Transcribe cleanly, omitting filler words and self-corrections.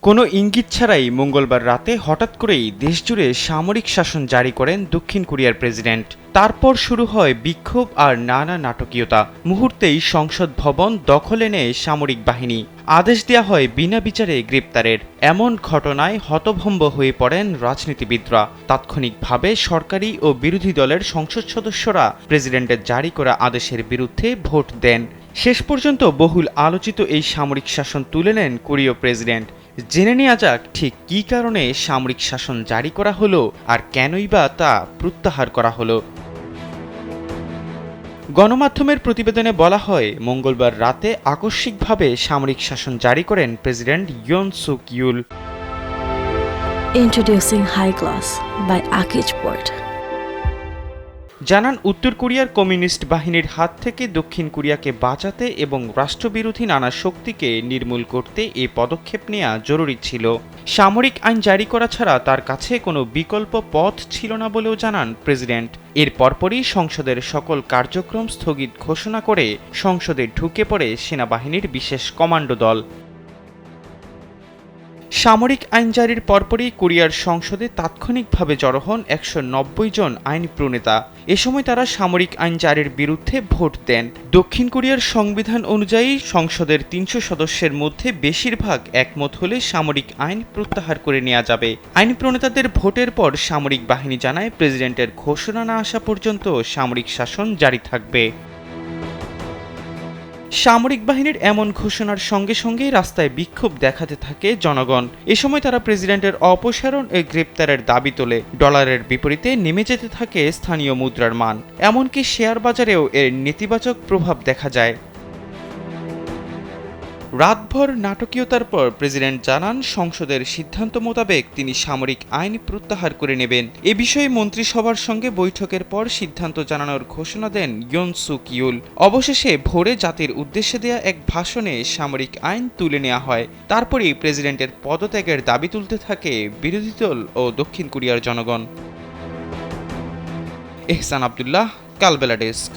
কোনো ইঙ্গিত ছাড়াই মঙ্গলবার রাতে হঠাৎ করেই দেশজুড়ে সামরিক শাসন জারি করেন দক্ষিণ কোরিয়ার প্রেসিডেন্ট। তারপর শুরু হয় বিক্ষোভ আর নানা নাটকীয়তা। মুহূর্তেই সংসদ ভবন দখলে নেয় সামরিক বাহিনী। আদেশ দেওয়া হয় বিনা বিচারে গ্রেপ্তারের। এমন ঘটনায় হতভম্ব হয়ে পড়েন রাজনীতিবিদরা। তাৎক্ষণিকভাবে সরকারি ও বিরোধী দলের সংসদ সদস্যরা প্রেসিডেন্টের জারি করা আদেশের বিরুদ্ধে ভোট দেন। শেষ পর্যন্ত বহুল আলোচিত এই সামরিক শাসন তুলে নেন কোরীয় প্রেসিডেন্ট। জেনে নেওয়া যাক ঠিক কী কারণে সামরিক শাসন জারি করা হলো আর কেনই বা তা প্রত্যাহার করা হলো। গণমাধ্যমের প্রতিবেদনে বলা হয়, মঙ্গলবার রাতে আকস্মিকভাবে সামরিক শাসন জারি করেন president ইয়ন সুক Yule. Introducing High Class by Akich Port. জানান, উত্তর কোরিয়ার কমিউনিস্ট বাহিনীর হাত থেকে দক্ষিণ কোরিয়াকে বাঁচাতে এবং রাষ্ট্রবিরোধী নানা শক্তিকে নির্মূল করতে এই পদক্ষেপ নেওয়া জরুরি ছিল। সামরিক আইন জারি করা ছাড়া তার কাছে কোনো বিকল্প পথ ছিল না বলেও জানান প্রেসিডেন্ট। এর পরপরই সংসদের সকল কার্যক্রম স্থগিত ঘোষণা করে সংসদে ঢুকে পড়ে সেনাবাহিনীর বিশেষ কমান্ডো দল। সামরিক আইন জারির পরপরই কোরিয়ার সংসদে তাৎক্ষণিকভাবে জড়ো হন ১৯০ জন আইন প্রণেতা। এ সময় তারা সামরিক আইন জারির বিরুদ্ধে ভোট দেন। দক্ষিণ কোরিয়ার সংবিধান অনুযায়ী সংসদের ৩০০ সদস্যের মধ্যে বেশিরভাগ একমত হলে সামরিক আইন প্রত্যাহার করে নেওয়া যাবে। আইন প্রণেতাদের ভোটের পর সামরিক বাহিনী জানায়, প্রেসিডেন্টের ঘোষণা না আসা পর্যন্ত সামরিক শাসন জারি থাকবে। সামরিক বাহিনীর এমন ঘোষণার সঙ্গে সঙ্গেই রাস্তায় বিক্ষোভ দেখাতে থাকে জনগণ। এ সময় তারা প্রেসিডেন্টের অপসারণ ও গ্রেপ্তারের দাবি তোলে। ডলারের বিপরীতে নেমে যেতে থাকে স্থানীয় মুদ্রার মান। এমনকি শেয়ার বাজারেও এর নেতিবাচক প্রভাব দেখা যায়। রাতভর নাটকীয়তার পর প্রেসিডেন্ট জানান, সংসদের সিদ্ধান্ত মোতাবেক তিনি সামরিক আইন প্রত্যাহার করে নেবেন। এ বিষয়ে মন্ত্রিসভার সঙ্গে বৈঠকের পর সিদ্ধান্ত জানানোর ঘোষণা দেন ইয়ন সুক ইউল। অবশেষে ভোরে জাতির উদ্দেশ্যে দেয়া এক ভাষণে সামরিক আইন তুলে নেওয়া হয়। তারপরেই প্রেসিডেন্টের পদত্যাগের দাবি তুলতে থাকে বিরোধী দল ও দক্ষিণ কোরিয়ার জনগণ। এহসান আব্দুল্লাহ, কালবেলা ডেস্ক।